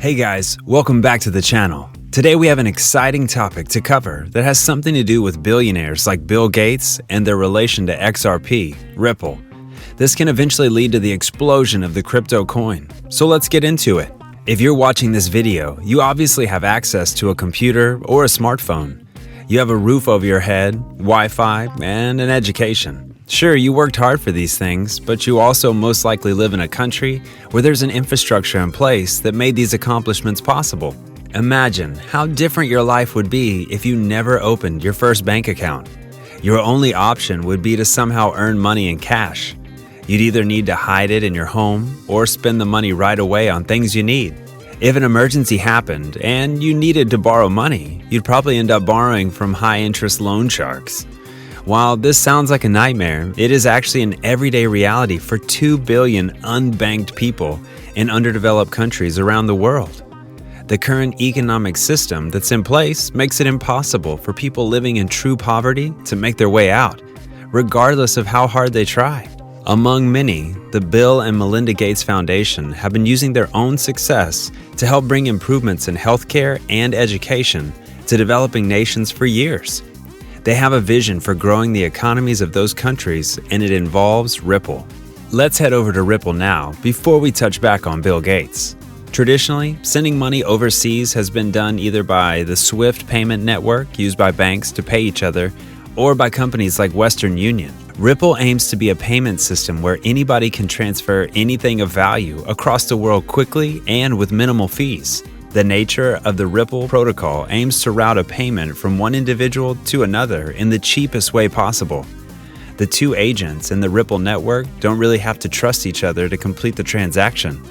Hey guys, welcome back to the channel. Today we have an exciting topic to cover that has something to do with billionaires like Bill Gates and their relation to XRP, Ripple. This can eventually lead to the explosion of the crypto coin, so let's get into it. If you're watching this video, you obviously have access to a computer or a smartphone. You have a roof over your head, Wi-Fi, and an education. Sure, you worked hard for these things, but you also most likely live in a country where there's an infrastructure in place that made these accomplishments possible. Imagine how different your life would be if you never opened your first bank account. Your only option would be to somehow earn money in cash. You'd either need to hide it in your home or spend the money right away on things you need. If an emergency happened and you needed to borrow money, you'd probably end up borrowing from high-interest loan sharks. While this sounds like a nightmare, it is actually an everyday reality for 2 billion unbanked people in underdeveloped countries around the world. The current economic system that's in place makes it impossible for people living in true poverty to make their way out, regardless of how hard they try. Among many, the Bill and Melinda Gates Foundation have been using their own success to help bring improvements in healthcare and education to developing nations for years. They have a vision for growing the economies of those countries, and it involves Ripple. Let's head over to Ripple now before we touch back on Bill Gates. Traditionally, sending money overseas has been done either by the SWIFT payment network used by banks to pay each other or by companies like Western Union. Ripple aims to be a payment system where anybody can transfer anything of value across the world quickly and with minimal fees. The nature of the Ripple protocol aims to route a payment from one individual to another in the cheapest way possible. The two agents in the Ripple network don't really have to trust each other to complete the transaction.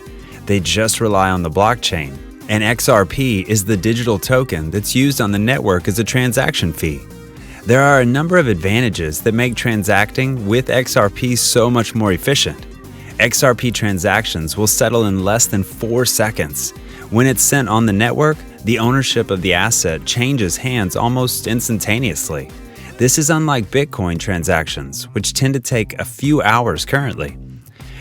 They just rely on the blockchain, and XRP is the digital token that's used on the network as a transaction fee. There are a number of advantages that make transacting with XRP so much more efficient. XRP transactions will settle in less than 4 seconds. When it's sent on the network, the ownership of the asset changes hands almost instantaneously. This is unlike Bitcoin transactions, which tend to take a few hours currently.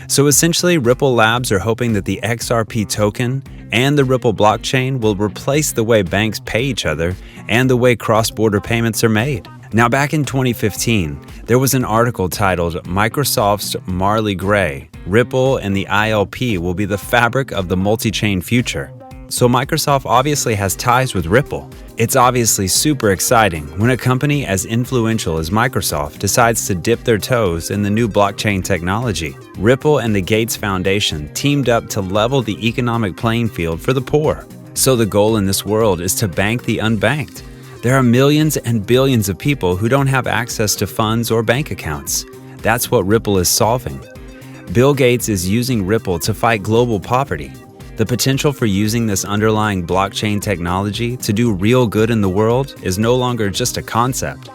So essentially, Ripple Labs are hoping that the XRP token and the Ripple blockchain will replace the way banks pay each other and the way cross-border payments are made. Now, back in 2015, there was an article titled Microsoft's Marley Gray, Ripple and the ILP will be the fabric of the multi-chain future. So Microsoft obviously has ties with Ripple. It's obviously super exciting when a company as influential as Microsoft decides to dip their toes in the new blockchain technology. Ripple and the Gates Foundation teamed up to level the economic playing field for the poor. So the goal in this world is to bank the unbanked. There are millions and billions of people who don't have access to funds or bank accounts. That's what Ripple is solving. Bill Gates is using Ripple to fight global poverty. The potential for using this underlying blockchain technology to do real good in the world is no longer just a concept.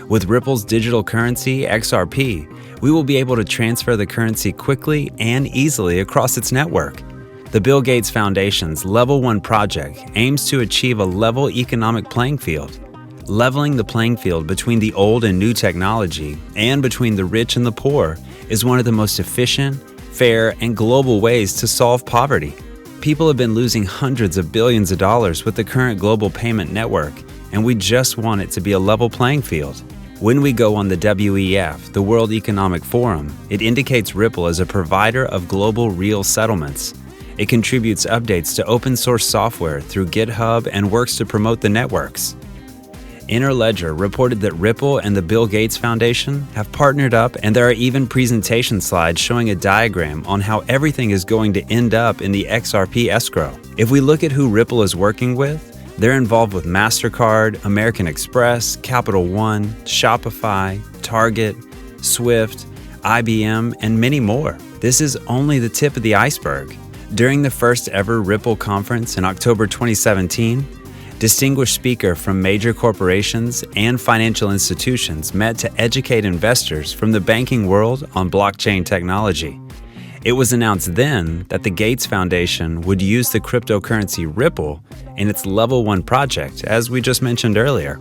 With Ripple's digital currency, XRP, we will be able to transfer the currency quickly and easily across its network. The Bill Gates Foundation's Level 1 project aims to achieve a level economic playing field. Leveling the playing field between the old and new technology and between the rich and the poor is one of the most efficient, fair, and global ways to solve poverty. People have been losing hundreds of billions of dollars with the current global payment network, and we just want it to be a level playing field. When we go on the WEF, the World Economic Forum, it indicates Ripple as a provider of global real settlements. It contributes updates to open source software through GitHub and works to promote the networks. Interledger reported that Ripple and the Bill Gates Foundation have partnered up, and there are even presentation slides showing a diagram on how everything is going to end up in the XRP escrow. If we look at who Ripple is working with, they're involved with MasterCard, American Express, Capital One, Shopify, Target, Swift, IBM, and many more. This is only the tip of the iceberg. During the first ever Ripple conference in October 2017, distinguished speakers from major corporations and financial institutions met to educate investors from the banking world on blockchain technology. It was announced then that the Gates Foundation would use the cryptocurrency Ripple in its Level 1 project, as we just mentioned earlier.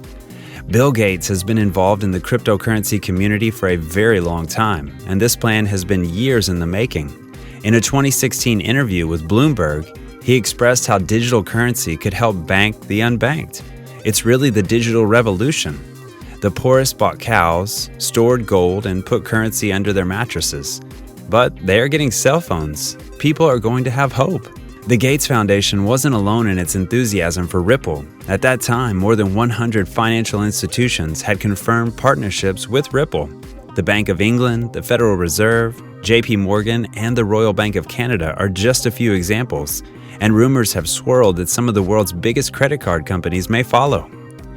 Bill Gates has been involved in the cryptocurrency community for a very long time, and this plan has been years in the making. In a 2016 interview with Bloomberg, He expressed how digital currency could help bank the unbanked. It's really the digital revolution. The poorest bought cows, stored gold, and put currency under their mattresses. But they are getting cell phones. People are going to have hope. The Gates Foundation wasn't alone in its enthusiasm for Ripple. At that time, more than 100 financial institutions had confirmed partnerships with Ripple. The Bank of England, the Federal Reserve, JP Morgan, and the Royal Bank of Canada are just a few examples, and rumors have swirled that some of the world's biggest credit card companies may follow.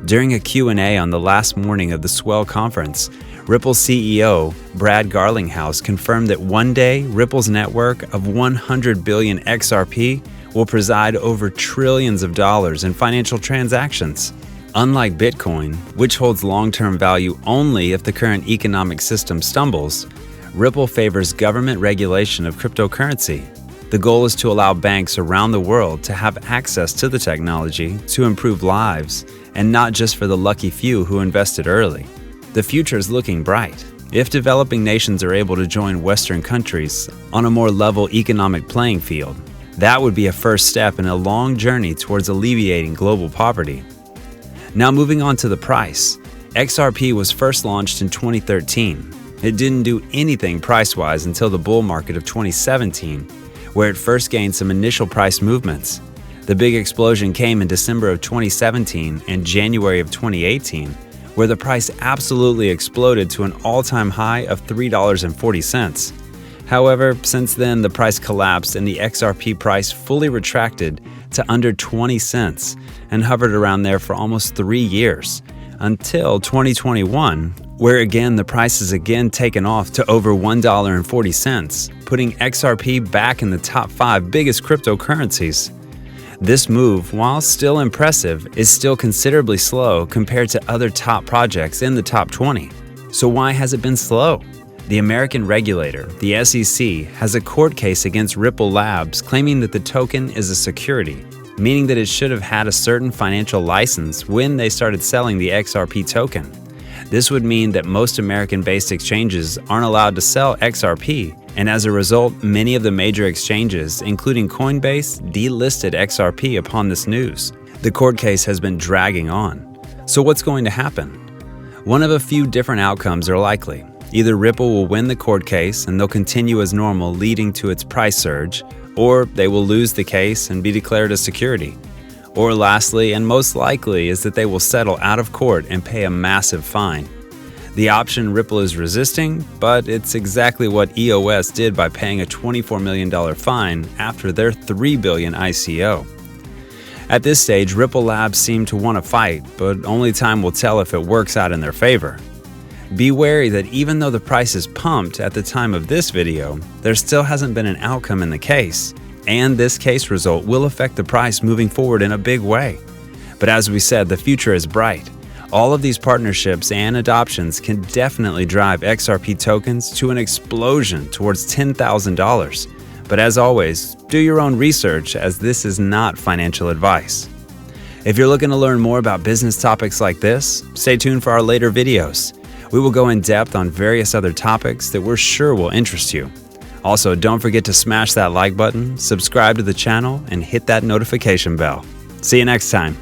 During a Q&A on the last morning of the Swell conference, Ripple's CEO, Brad Garlinghouse, confirmed that one day Ripple's network of 100 billion XRP will preside over trillions of dollars in financial transactions. Unlike Bitcoin, which holds long-term value only if the current economic system stumbles, Ripple favors government regulation of cryptocurrency. The goal is to allow banks around the world to have access to the technology to improve lives, and not just for the lucky few who invested early. The future is looking bright. If developing nations are able to join Western countries on a more level economic playing field, that would be a first step in a long journey towards alleviating global poverty. Now moving on to the price. XRP was first launched in 2013. It didn't do anything price-wise until the bull market of 2017, where it first gained some initial price movements. The big explosion came in December of 2017 and January of 2018, where the price absolutely exploded to an all-time high of $3.40. However, since then, the price collapsed and the XRP price fully retracted to under 20 cents and hovered around there for almost 3 years, until 2021, where again the price is again taken off to over $1.40, putting XRP back in the top 5 biggest cryptocurrencies. This move, while still impressive, is still considerably slow compared to other top projects in the top 20. So why has it been slow? The American regulator, the SEC, has a court case against Ripple Labs claiming that the token is a security, meaning that it should have had a certain financial license when they started selling the XRP token. This would mean that most American-based exchanges aren't allowed to sell XRP, and as a result, many of the major exchanges, including Coinbase, delisted XRP upon this news. The court case has been dragging on. So what's going to happen? One of a few different outcomes are likely. Either Ripple will win the court case and they'll continue as normal, leading to its price surge, or they will lose the case and be declared a security. Or lastly, and most likely, is that they will settle out of court and pay a massive fine. The option Ripple is resisting, but it's exactly what EOS did by paying a $24 million fine after their $3 billion ICO. At this stage, Ripple Labs seem to want to fight, but only time will tell if it works out in their favor. Be wary that even though the price is pumped at the time of this video, there still hasn't been an outcome in the case, and this case result will affect the price moving forward in a big way. But as we said, the future is bright. All of these partnerships and adoptions can definitely drive XRP tokens to an explosion towards $10,000. But as always, do your own research, as this is not financial advice. If you're looking to learn more about business topics like this, stay tuned for our later videos. We will go in depth on various other topics that we're sure will interest you. Also, don't forget to smash that like button, subscribe to the channel, and hit that notification bell. See you next time.